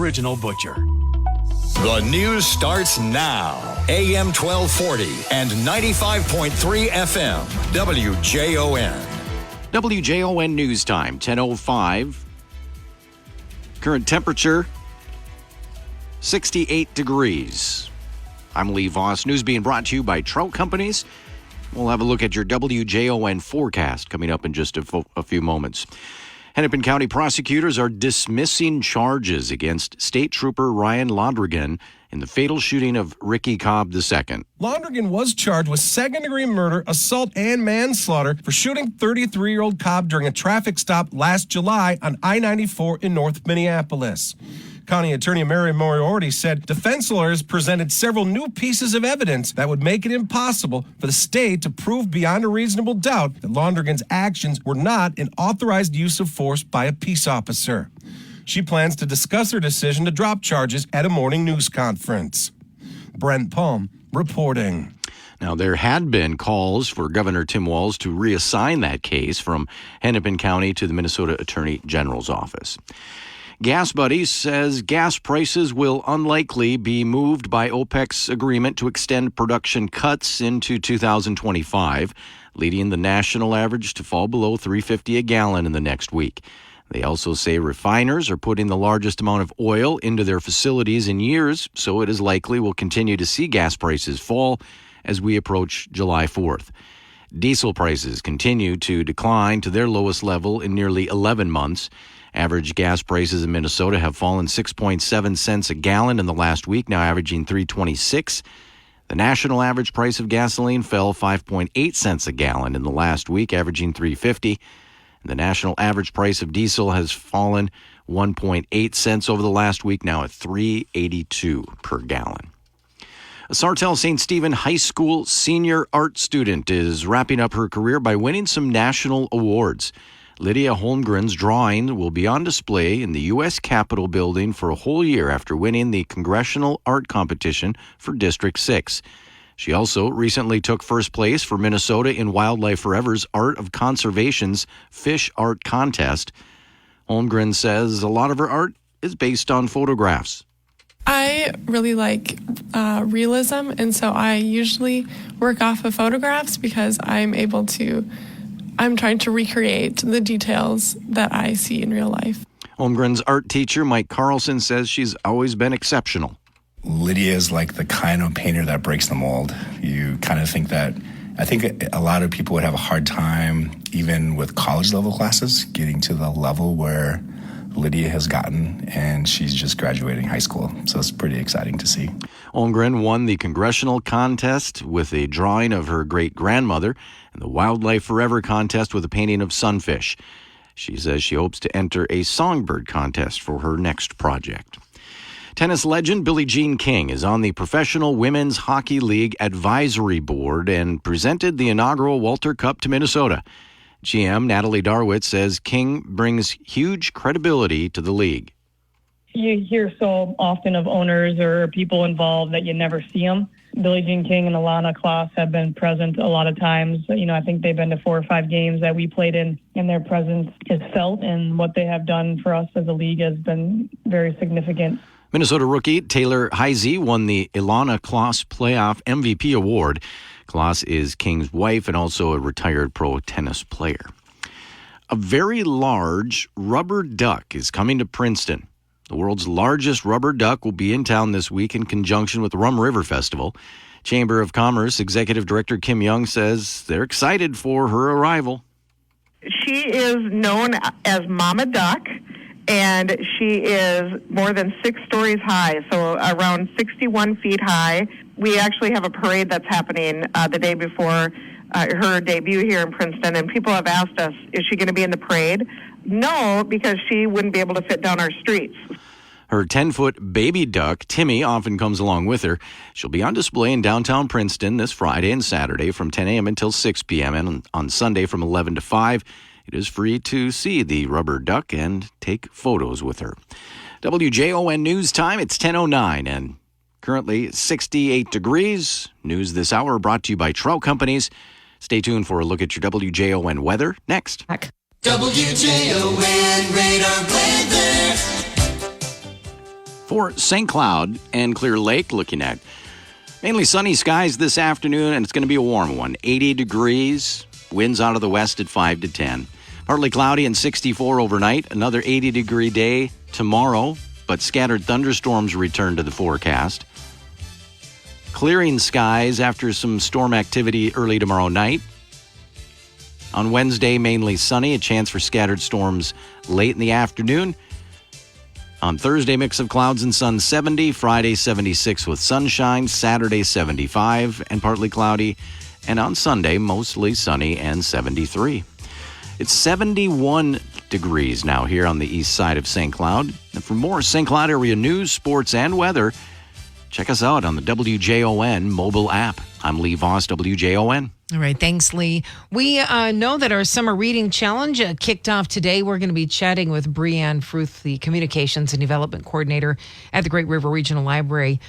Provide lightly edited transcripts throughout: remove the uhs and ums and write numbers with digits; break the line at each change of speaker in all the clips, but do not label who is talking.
original butcher.
The news starts now. AM 1240 and 95.3 FM. WJON.
WJON News Time, 10:05. Current temperature, 68 degrees. I'm Lee Voss. News being brought to you by Trout Companies. We'll have a look at your WJON forecast coming up in just a few moments. Hennepin County prosecutors are dismissing charges against State Trooper Ryan Londrigan in the fatal shooting of Ricky Cobb II.
Londrigan was charged with second-degree murder, assault, and manslaughter for shooting 33-year-old Cobb during a traffic stop last July on I-94 in North Minneapolis. County Attorney Mary Moriarty said defense lawyers presented several new pieces of evidence that would make it impossible for the state to prove beyond a reasonable doubt that Londrigan's actions were not an authorized use of force by a peace officer. She plans to discuss her decision to drop charges at a morning news conference. Brent Palm reporting.
Now, there had been calls for Governor Tim Walz to reassign that case from Hennepin County to the Minnesota Attorney General's office. Gas Buddies says gas prices will unlikely be moved by OPEC's agreement to extend production cuts into 2025, leading the national average to fall below $3.50 a gallon in the next week. They also say refiners are putting the largest amount of oil into their facilities in years, so it is likely we'll continue to see gas prices fall as we approach July 4th. Diesel prices continue to decline to their lowest level in nearly 11 months. Average gas prices in Minnesota have fallen 6.7 cents a gallon in the last week, now averaging $3.26. The national average price of gasoline fell 5.8 cents a gallon in the last week, averaging $3.50. The national average price of diesel has fallen 1.8 cents over the last week, now at $3.82 per gallon. A Sartell St. Stephen High School senior art student is wrapping up her career by winning some national awards. Lydia Holmgren's drawing will be on display in the U.S. Capitol building for a whole year after winning the Congressional Art Competition for District 6. She also recently took first place for Minnesota in Wildlife Forever's Art of Conservation's Fish Art Contest. Holmgren says a lot of her art is based on photographs.
I really like realism, and so I usually work off of photographs because I'm trying to recreate the details that I see in real life.
Holmgren's art teacher, Mike Carlson, says she's always been exceptional.
Lydia is like the kind of painter that breaks the mold. You kind of think that, I think a lot of people would have a hard time, even with college level classes, getting to the level where Lydia has gotten, and she's just graduating high school. So it's pretty exciting to see.
Holmgren won the congressional contest with a drawing of her great-grandmother and the Wildlife Forever contest with a painting of sunfish. She says she hopes to enter a songbird contest for her next project. Tennis legend Billie Jean King is on the Professional Women's Hockey League Advisory Board and presented the inaugural Walter Cup to Minnesota. GM Natalie Darwitz says King brings huge credibility to the league.
You hear so often of owners or people involved that you never see them. Billie Jean King and Alana Kloss have been present a lot of times. I think they've been to 4 or 5 games that we played in, and their presence is felt, and what they have done for us as a league has been very significant.
Minnesota rookie Taylor Heise won the Ilana Kloss Playoff MVP Award. Kloss is King's wife and also a retired pro tennis player. A very large rubber duck is coming to Princeton. The world's largest rubber duck will be in town this week in conjunction with the Rum River Festival. Chamber of Commerce Executive Director Kim Young says they're excited for her arrival.
She is known as Mama Duck, and she is more than 6 stories high, so around 61 feet high. We actually have a parade that's happening the day before her debut here in Princeton, and people have asked us, is she going to be in the parade? No, because she wouldn't be able to fit down our streets.
Her 10-foot baby duck, Timmy, often comes along with her. She'll be on display in downtown Princeton this Friday and Saturday from 10 a.m. until 6 p.m. and on Sunday from 11 to 5. It is free to see the rubber duck and take photos with her. WJON News Time, it's 10:09 and currently 68 degrees. News this hour brought to you by Trout Companies. Stay tuned for a look at your WJON weather next.
WJON radar weather.
For St. Cloud and Clear Lake, looking at mainly sunny skies this afternoon, and it's going to be a warm one. 80 degrees, winds out of the west at 5 to 10. Partly cloudy and 64 overnight. Another 80-degree day tomorrow, but scattered thunderstorms return to the forecast. Clearing skies after some storm activity early tomorrow night. On Wednesday, mainly sunny, a chance for scattered storms late in the afternoon. On Thursday, mix of clouds and sun, 70. Friday, 76 with sunshine. Saturday, 75 and partly cloudy. And on Sunday, mostly sunny and 73. It's 71 degrees now here on the east side of St. Cloud. And for more St. Cloud area news, sports, and weather, check us out on the WJON mobile app. I'm Lee Voss, WJON.
All right. Thanks, Lee. We know that our summer reading challenge kicked off today. We're going to be chatting with Breanne Fruth, the Communications and Development Coordinator at the Great River Regional Library,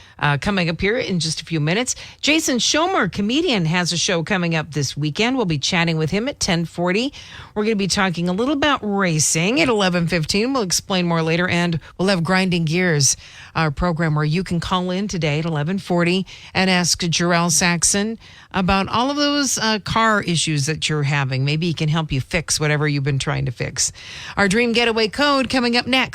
coming up here in just a few minutes. Jason Schomer, comedian, has a show coming up this weekend. We'll be chatting with him at 10:40. We're going to be talking a little about racing at 11:15. We'll explain more later. And we'll have Grinding Gears, our program where you can call in today at 11:40 and ask Jarrell Saxon about all of those car issues that you're having. Maybe he can help you fix whatever you've been trying to fix. Our Dream Getaway Code coming up next.